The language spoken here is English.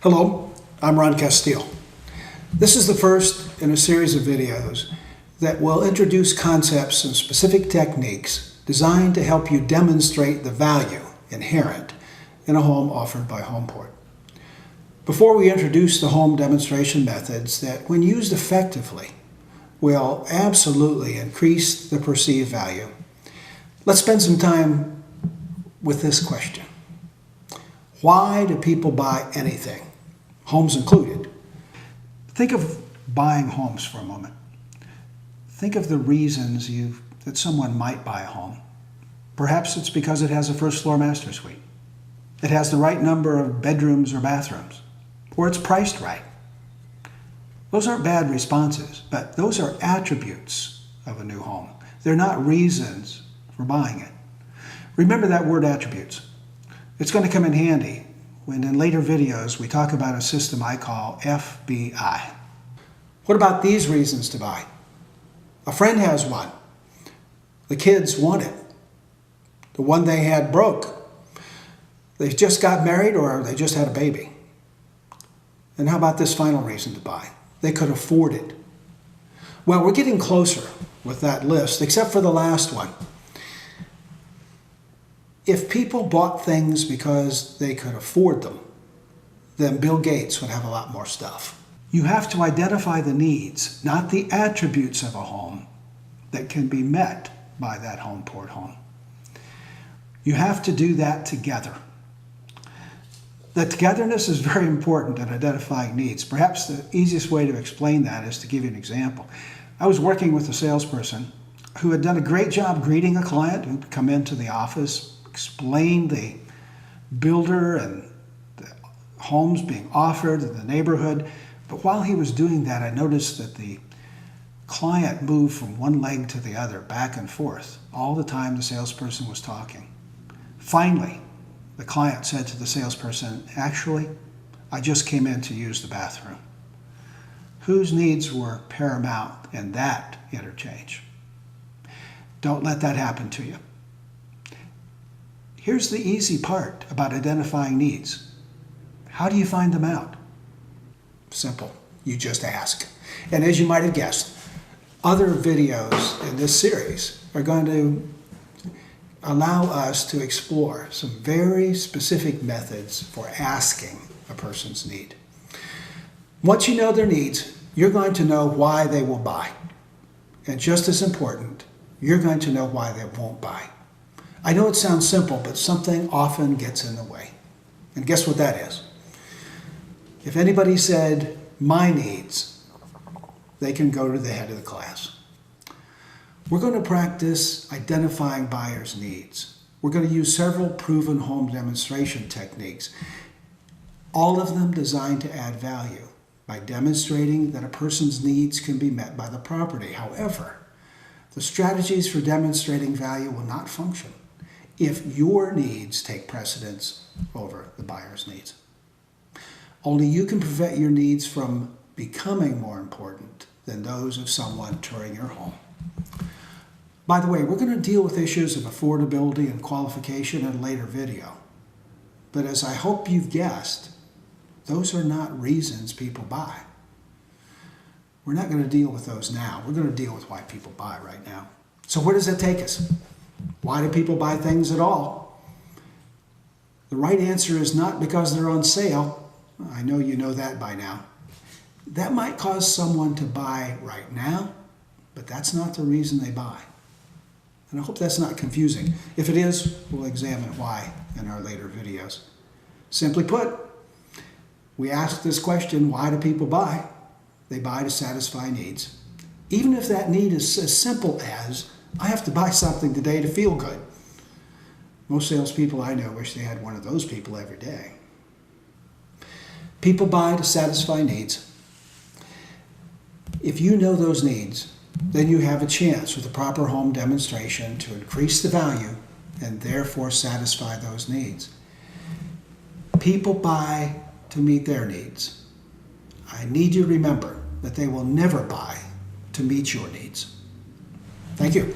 Hello, I'm Ron Casteel. This is the first in a series of videos that will introduce concepts and specific techniques designed to help you demonstrate the value inherent in a home offered by Homeport. Before we introduce the home demonstration methods that, when used effectively, will absolutely increase the perceived value, let's spend some time with this question. Why do people buy anything, homes included? Think of buying homes for a moment. Think of the reasons that someone might buy a home. Perhaps it's because it has a first floor master suite. It has the right number of bedrooms or bathrooms, or it's priced right. Those aren't bad responses, but those are attributes of a new home. They're not reasons for buying it. Remember that word attributes. It's going to come in handy when in later videos we talk about a system I call FBI. What about these reasons to buy? A friend has one. The kids want it. The one they had broke. They just got married or they just had a baby. And how about this final reason to buy? They could afford it. Well, we're getting closer with that list, except for the last one. If people bought things because they could afford them, then Bill Gates would have a lot more stuff. You have to identify the needs, not the attributes of a home that can be met by that Homeport home. You have to do that together. The togetherness is very important in identifying needs. Perhaps the easiest way to explain that is to give you an example. I was working with a salesperson who had done a great job greeting a client who'd come into the office, explain the builder and the homes being offered in the neighborhood. But while he was doing that, I noticed that the client moved from one leg to the other, back and forth, all the time the salesperson was talking. Finally, the client said to the salesperson, "Actually, I just came in to use the bathroom." Whose needs were paramount in that interchange? Don't let that happen to you. Here's the easy part about identifying needs. How do you find them out? Simple. You just ask. And as you might have guessed, other videos in this series are going to allow us to explore some very specific methods for asking a person's need. Once you know their needs, you're going to know why they will buy. And just as important, you're going to know why they won't buy. I know it sounds simple, but something often gets in the way. And guess what that is? If anybody said, "my needs," they can go to the head of the class. We're going to practice identifying buyers' needs. We're going to use several proven home demonstration techniques, all of them designed to add value by demonstrating that a person's needs can be met by the property. However, the strategies for demonstrating value will not function if your needs take precedence over the buyer's needs. Only you can prevent your needs from becoming more important than those of someone touring your home. By the way, we're going to deal with issues of affordability and qualification in a later video. But as I hope you've guessed, those are not reasons people buy. We're not going to deal with those now. We're going to deal with why people buy right now. So where does that take us? Why do people buy things at all? The right answer is not because they're on sale. I know you know that by now. That might cause someone to buy right now, but that's not the reason they buy. And I hope that's not confusing. If it is, we'll examine why in our later videos. Simply put, we ask this question, why do people buy? They buy to satisfy needs. Even if that need is as simple as, I have to buy something today to feel good. Most salespeople I know wish they had one of those people every day. People buy to satisfy needs. If you know those needs, then you have a chance with a proper home demonstration to increase the value and therefore satisfy those needs. People buy to meet their needs. I need you to remember that they will never buy to meet your needs. Thank you.